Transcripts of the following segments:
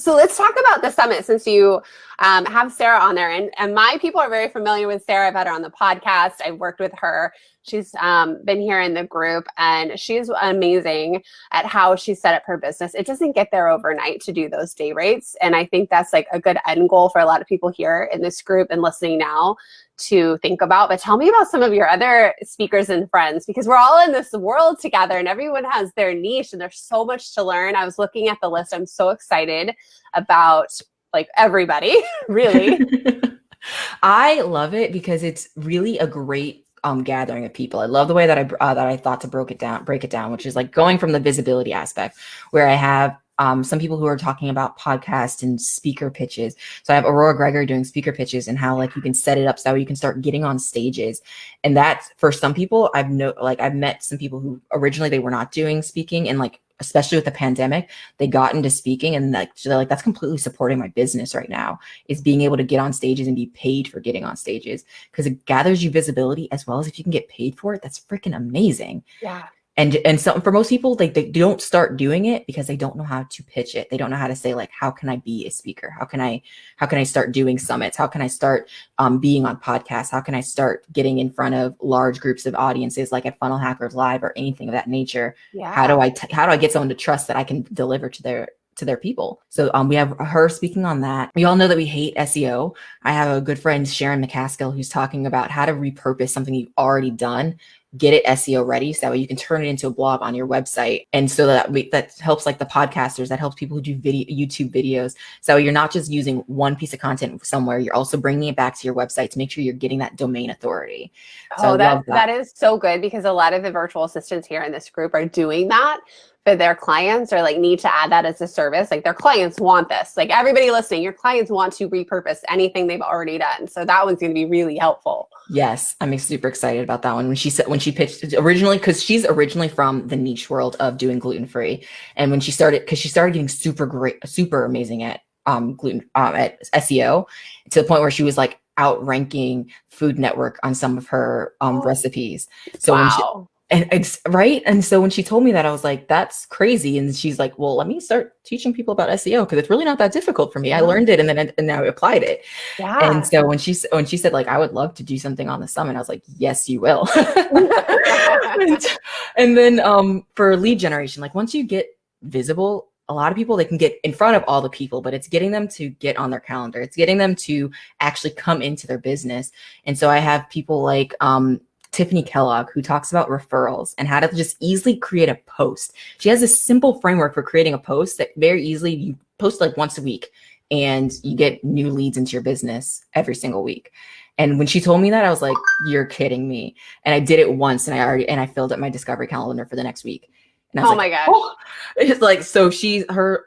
So let's talk about the summit since you have Sarah on there. And my people are very familiar with Sarah. I've had her on the podcast. I've worked with her. She's been here in the group, and she's amazing at how she set up her business. It doesn't get there overnight to do those day rates. And I think that's like a good end goal for a lot of people here in this group and listening now to think about. But tell me about some of your other speakers and friends, because we're all in this world together and everyone has their niche and there's so much to learn. I was looking at the list. I'm so excited about like everybody, really. I love it because it's really a great gathering of people. I love the way that I thought to break it down, which is like going from the visibility aspect, where I have some people who are talking about podcasts and speaker pitches. So I have Aurora Gregory doing speaker pitches and how like you can set it up so you can start getting on stages. And that's for some people. I've met some people who originally they were not doing speaking, and like especially with the pandemic, they got into speaking, and like so they're like, that's completely supporting my business right now, is being able to get on stages and be paid for getting on stages, because it gathers you visibility as well as if you can get paid for it. That's freaking amazing. Yeah. And so for most people, like they don't start doing it because they don't know how to pitch it. They don't know how to say like, how can I be a speaker? How can I start doing summits? How can I start being on podcasts? How can I start getting in front of large groups of audiences like at Funnel Hackers Live or anything of that nature? Yeah. How do I get someone to trust that I can deliver to their people? So we have her speaking on that. We all know that we hate SEO. I have a good friend, Sharon McCaskill, who's talking about how to repurpose something you've already done, get it SEO ready, so that way you can turn it into a blog on your website. And so that helps like the podcasters, that helps people who do YouTube videos. So you're not just using one piece of content somewhere, you're also bringing it back to your website to make sure you're getting that domain authority. So that is so good, because a lot of the virtual assistants here in this group are doing that for their clients, or like need to add that as a service. Like their clients want this. Like everybody listening, your clients want to repurpose anything they've already done. So that one's going to be really helpful. Yes, I'm super excited about that one. When she pitched originally, because she's originally from the niche world of doing gluten-free, and when she started getting super amazing at at SEO, to the point where she was like outranking Food Network on some of her recipes. So wow. And so when she told me that, I was like, that's crazy. And she's like, well, let me start teaching people about SEO, because it's really not that difficult for me. I learned it and now I applied it. Yeah. And so when she said like, I would love to do something on the summit, I was like, yes, you will. and then for lead generation, like once you get visible, a lot of people, they can get in front of all the people, but it's getting them to get on their calendar. It's getting them to actually come into their business. And so I have people like Tiffany Kellogg, who talks about referrals and how to just easily create a post. She has a simple framework for creating a post that very easily you post like once a week and you get new leads into your business every single week. And when she told me that, I was like, you're kidding me. And I did it once, and I filled up my discovery calendar for the next week. And I was my gosh. Oh. It's like, so her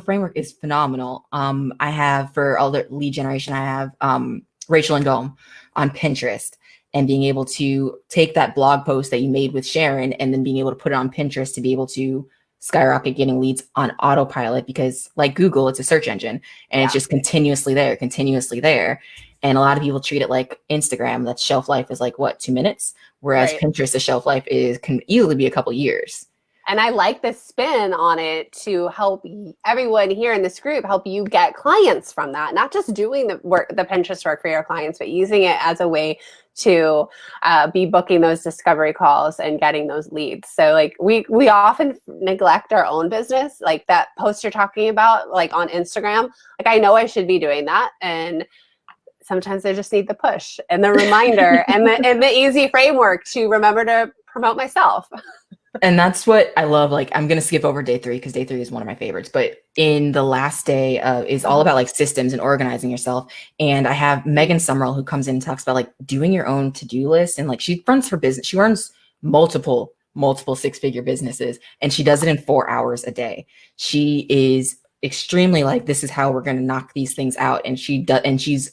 framework is phenomenal. I have, for all the lead generation, I have Rachel and Dome on Pinterest, and being able to take that blog post that you made with Sharon and then being able to put it on Pinterest to be able to skyrocket getting leads on autopilot, because like Google, it's a search engine and it's just continuously there. And a lot of people treat it like Instagram, that shelf life is like 2 minutes, whereas Pinterest, the shelf life can easily be a couple years. And I like the spin on it to help everyone here in this group, help you get clients from that. Not just doing the Pinterest work for your clients, but using it as a way to be booking those discovery calls and getting those leads. So like we often neglect our own business, like that post you're talking about, like on Instagram. Like I know I should be doing that, and sometimes I just need the push and the reminder and the easy framework to remember to promote myself. And that's what I love. Like, I'm going to skip over day 3 because day 3 is one of my favorites. But in the last day is all about like systems and organizing yourself. And I have Megan Summerall, who comes in and talks about like doing your own to-do list. And like she runs her business. She runs multiple 6-figure businesses, and she does it in 4 hours a day. She is extremely like, this is how we're going to knock these things out. And she's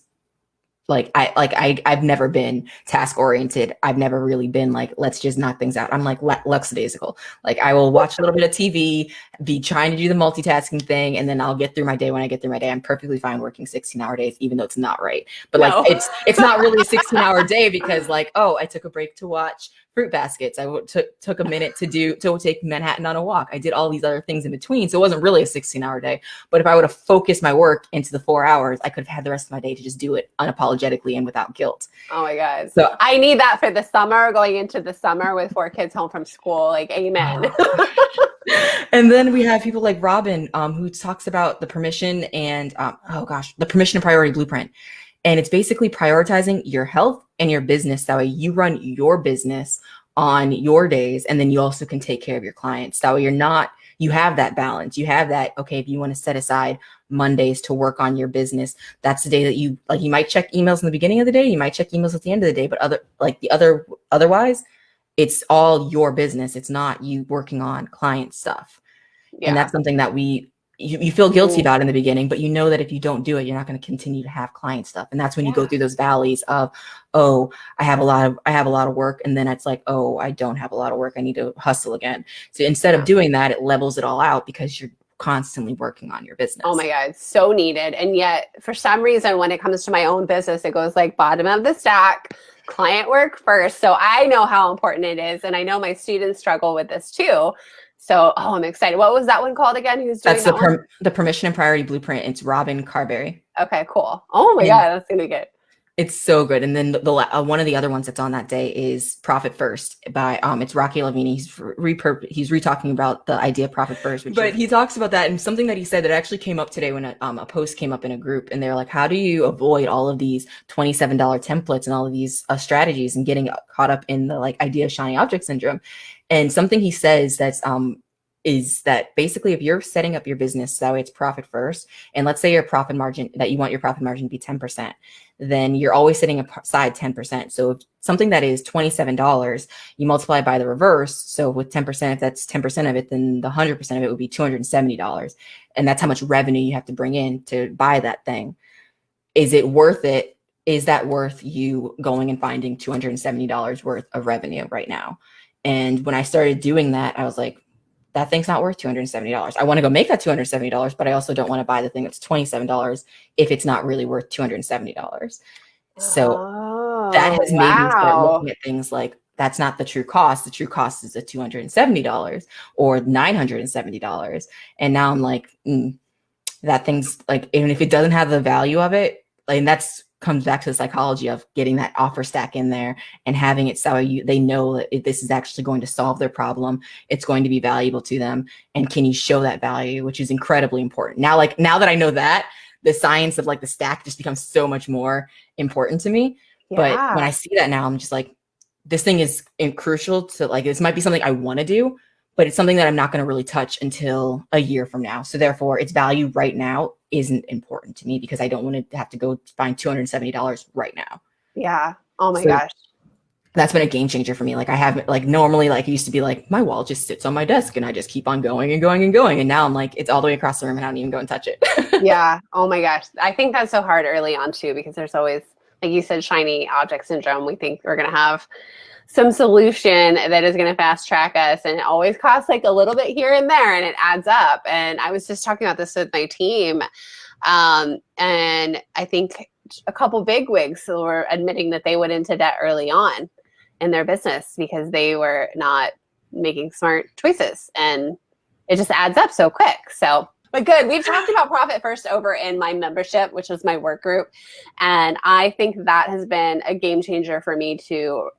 I've never been task oriented. I've never really been like, let's just knock things out. I'm like lackadaisical. Like I will watch a little bit of TV, be trying to do the multitasking thing, and then I'll get through my day. When I get through my day, I'm perfectly fine working 16-hour days, even though it's not right. But like it's not really a 16-hour day, because like, oh, I took a break to watch fruit baskets. Took a minute to take Manhattan on a walk. I did all these other things in between. So it wasn't really a 16-hour day. But if I would have focused my work into the 4 hours, I could have had the rest of my day to just do it unapologetically and without guilt. Oh my God. So I need that for the summer, going into the summer with 4 kids home from school. Like, amen. And then we have people like Robin, who talks about the permission and the permission and priority blueprint. And it's basically prioritizing your health and your business. That way you run your business on your days, and then you also can take care of your clients. That way you have that balance. You have that, okay, if you want to set aside Mondays to work on your business, that's the day that you might check emails in the beginning of the day, you might check emails at the end of the day, but otherwise, it's all your business. It's not you working on client stuff. Yeah. And that's something that you feel guilty about in the beginning, but you know that if you don't do it, you're not going to continue to have client stuff. And that's when you go through those valleys of, oh, I have a lot of work. And then it's like, oh, I don't have a lot of work. I need to hustle again. So instead of doing that, it levels it all out because you're constantly working on your business. Oh my God, so needed. And yet for some reason, when it comes to my own business, it goes like bottom of the stack, client work first. So I know how important it is. And I know my students struggle with this too. So, I'm excited. What was that one called again? Who's doing that? The permission and priority blueprint. It's Robin Carberry. Okay, cool. Oh my God, that's gonna be good. It's so good. And then the one of the other ones that's on that day is Profit First by it's Rocky Lavini. He's re-talking about the idea of profit first. But he talks about that, and something that he said that actually came up today when a post came up in a group, and they're like, how do you avoid all of these $27 templates and all of these strategies and getting caught up in the idea of shiny object syndrome? And something he says is that basically if you're setting up your business that way it's profit first, and let's say your profit margin, that you want your profit margin to be 10%, then you're always setting aside 10%. So if something that is $27, you multiply by the reverse. So with 10%, if that's 10% of it, then the 100% of it would be $270. And that's how much revenue you have to bring in to buy that thing. Is it worth it? Is that worth you going and finding $270 worth of revenue right now? And when I started doing that, I was like, that thing's not worth $270. I want to go make that $270, but I also don't want to buy the thing that's $27 if it's not really worth $270. So that has made me start looking at things like, that's not the true cost. The true cost is the $270 or $970. And now I'm like, that thing's like, even if it doesn't have the value of it, and that's comes back to the psychology of getting that offer stack in there and having it so they know that this is actually going to solve their problem. It's going to be valuable to them. And can you show that value, which is incredibly important. Now that I know that, the science of the stack just becomes so much more important to me. Yeah. But when I see that now, I'm just like, this thing is crucial to this might be something I want to do, but it's something that I'm not going to really touch until a year from now. So therefore its value right now isn't important to me because I don't want to have to go find $270 right now. Yeah. Oh my gosh. That's been a game changer for me. I have normally it used to be my wall just sits on my desk and I just keep on going and going and going. And now I'm it's all the way across the room and I don't even go and touch it. Yeah. Oh my gosh. I think that's so hard early on too, because there's always, like you said, shiny object syndrome. We think we're going to have some solution that is going to fast track us, and it always costs a little bit here and there, and it adds up. And I was just talking about this with my team, and I think a couple big wigs were admitting that they went into debt early on in their business because they were not making smart choices, and it just adds up so quick. So, but good. We've talked about Profit First over in my membership, which is my work group. And I think that has been a game changer for me to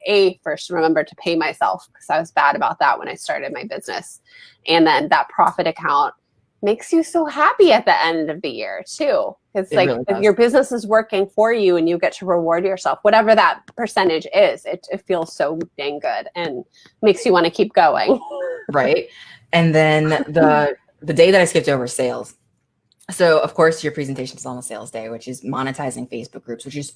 first remember to pay myself, because I was bad about that when I started my business. And then that profit account makes you so happy at the end of the year too. It's really if your business is working for you and you get to reward yourself, whatever that percentage is, it feels so dang good and makes you want to keep going. Right. And then the day that I skipped over sales. So of course your presentation is on the sales day, which is monetizing Facebook groups, which is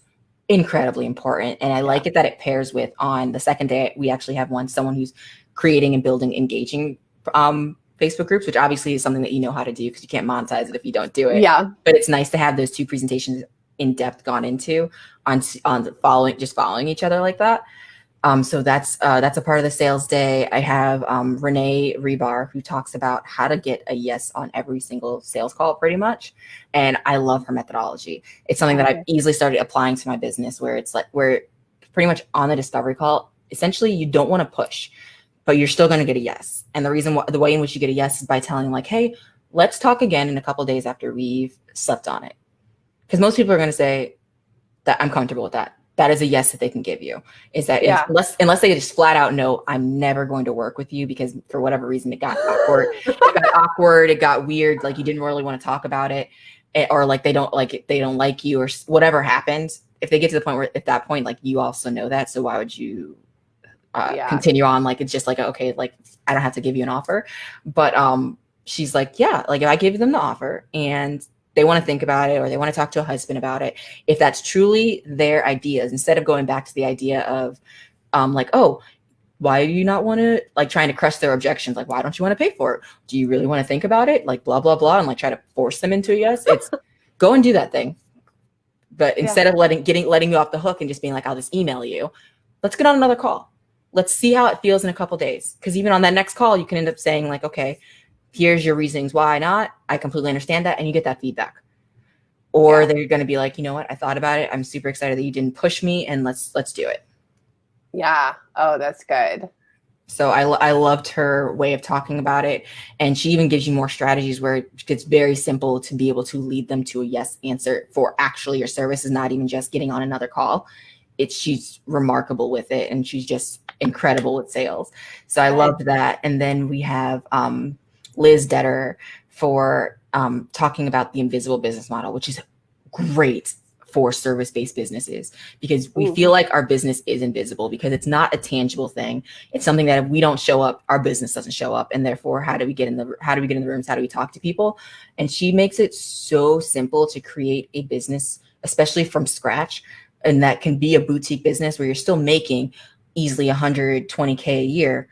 incredibly important. And I like it that it pairs with, on the second day, we actually have someone who's creating and building engaging Facebook groups, which obviously is something that you know how to do because you can't monetize it if you don't do it. Yeah. But it's nice to have those two presentations in depth gone into on following each other like that. So that's a part of the sales day. I have Renee Rebar, who talks about how to get a yes on every single sales call pretty much. And I love her methodology. It's something that I've easily started applying to my business, where it's we're pretty much on the discovery call. essentially you don't want to push, but you're still going to get a yes. And the way in which you get a yes is by telling like, hey, let's talk again in a couple of days after we've slept on it. Because most people are going to say that I'm comfortable with that. That is a yes that they can give you. Is that unless they just flat out know I'm never going to work with you because for whatever reason it got awkward. It got weird. Like you didn't really want to talk about it, or like they don't like you or whatever happened. If they get to the point where at that point, like you also know that. So why would you continue on? Like, it's just like, okay, like I don't have to give you an offer. But she's like, yeah, like if I give them the offer and they want to think about it or they want to talk to a husband about it, if that's truly their ideas, instead of going back to the idea of like, oh, why do you not want to, like trying to crush their objections? Like, why don't you want to pay for it? Do you really want to think about it? Like blah, blah, blah. And like try to force them into a yes. It's go and do that thing. But instead of letting you off the hook and just being like, I'll just email you, let's get on another call. Let's see how it feels in a couple days. Because even on that next call, you can end up saying like, okay, here's your reasons why not. I completely understand that. And you get that feedback. Or they're going to be like, you know what? I thought about it. I'm super excited that you didn't push me and let's do it. Yeah. Oh, that's good. So I loved her way of talking about it. And she even gives you more strategies where it's very simple to be able to lead them to a yes answer for actually your service is not even just getting on another call. She's remarkable with it. And she's just incredible with sales. So I loved that. And then we have Liz Detter for talking about the invisible business model, which is great for service-based businesses because we feel like our business is invisible because it's not a tangible thing. It's something that if we don't show up, our business doesn't show up. And therefore, how do we get in the rooms? How do we talk to people? And she makes it so simple to create a business, especially from scratch. And that can be a boutique business where you're still making easily $120K a year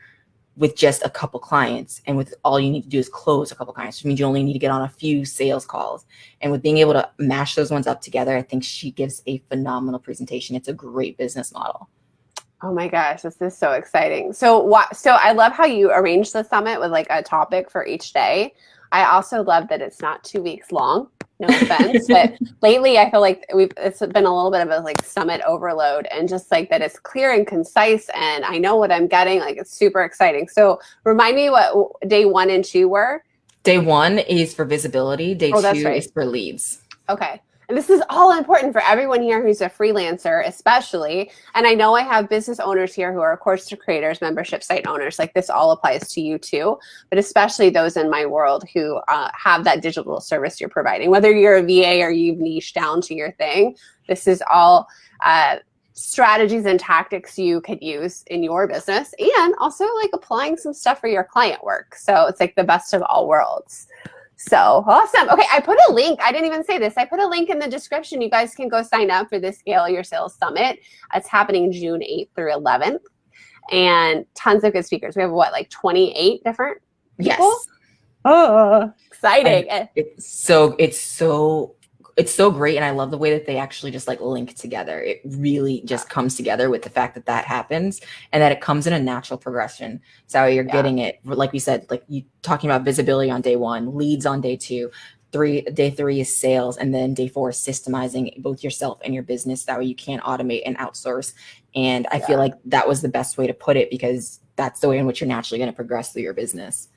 with just a couple clients. And with all you need to do is close a couple clients, which means you only need to get on a few sales calls. And with being able to mash those ones up together, I think she gives a phenomenal presentation. It's a great business model. Oh my gosh, this is so exciting. So I love how you arrange the summit with like a topic for each day. I also love that it's not 2 weeks long. No offense, but lately I feel like it's been a little bit of a like summit overload, and just like that it's clear and concise and I know what I'm getting. Like it's super exciting. So remind me what day 1 and 2 were. Day 1 is for visibility. Day 2 is for leads. Okay. And this is all important for everyone here who's a freelancer, especially. And I know I have business owners here who are course creators, membership site owners. Like this all applies to you too, but especially those in my world who have that digital service you're providing. Whether you're a VA or you've niched down to your thing, this is all strategies and tactics you could use in your business, and also like applying some stuff for your client work. So it's like the best of all worlds. So awesome. Okay, I put a link. I didn't even say this. I put a link in the description. You guys can go sign up for the Scale Your Sales Summit. It's happening June 8th through 11th. And tons of good speakers. We have like 28 different people? Yes. Oh, exciting. It's so great. And I love the way that they actually just like link together. It really just comes together with the fact that happens and that it comes in a natural progression. So you're getting it, like we said, like you talking about visibility on day 1, leads on day 2, day 3 is sales. And then day 4 is systemizing both yourself and your business. That way you can automate and outsource. And I feel like that was the best way to put it because that's the way in which you're naturally going to progress through your business.